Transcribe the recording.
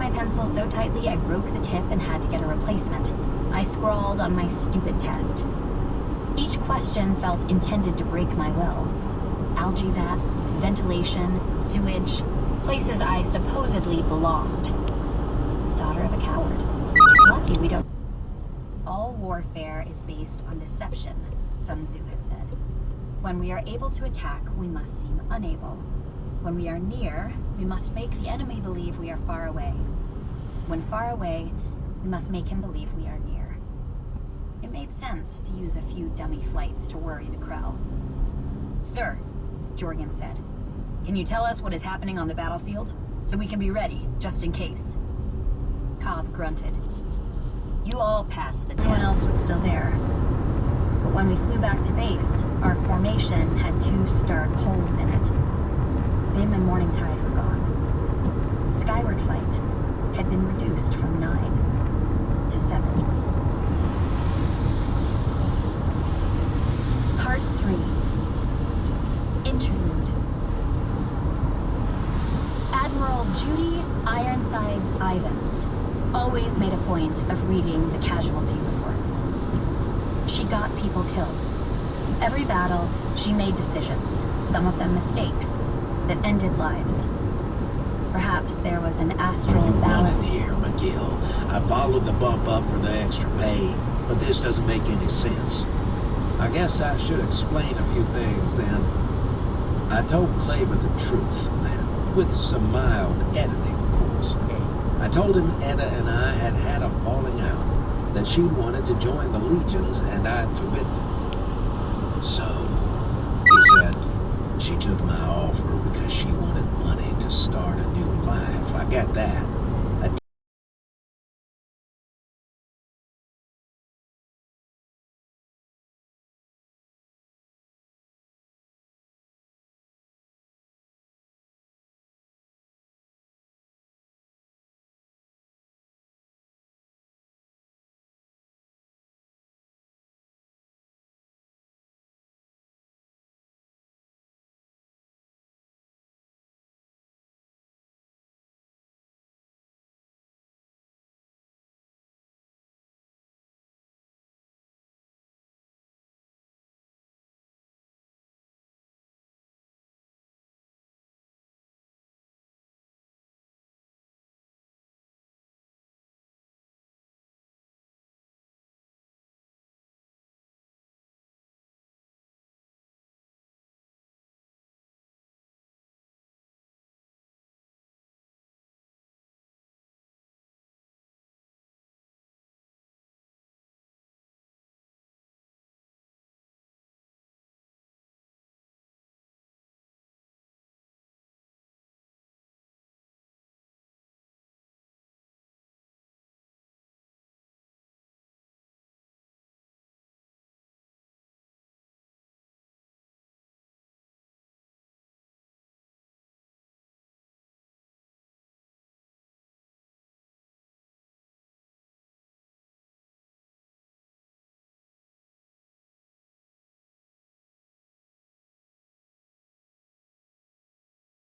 my pencil so tightly I broke the tip and had to get a replacement. I scrawled on my stupid test. Each question felt intended to break my will. Algae vats, ventilation, sewage, places I supposedly belonged. Daughter of a coward. Lucky we don't... All warfare is based on deception, Sun Tzu had said. When we are able to attack, we must seem unable. When we are near, we must make the enemy believe we are far away. When far away, we must make him believe we are near. It made sense to use a few dummy flights to worry the crow. Sir, Jorgen said, can you tell us what is happening on the battlefield? So we can be ready, just in case. Cobb grunted. You all passed the test. No one else was still there. But when we flew back to base, our formation had 2 stark holes in it. Bim and Morningtide were gone. Skyward flight had been reduced from 9 to 7. Part 3. Interlude. Admiral Judy Ironsides Ivans always made a point of reading the casualty reports. She got people killed. Every battle, she made decisions, some of them mistakes, that ended lives. Perhaps there was an astral balance here, McGill. I followed the bump up for the extra pay, but this doesn't make any sense. I guess I should explain a few things then. I told Claver the truth then, with some mild editing, of course. I told him Etta and I had had a falling out, that she wanted to join the Legions and I'd forbidden it. So, he said, she took my offer because she wanted money to start a new life. I got that.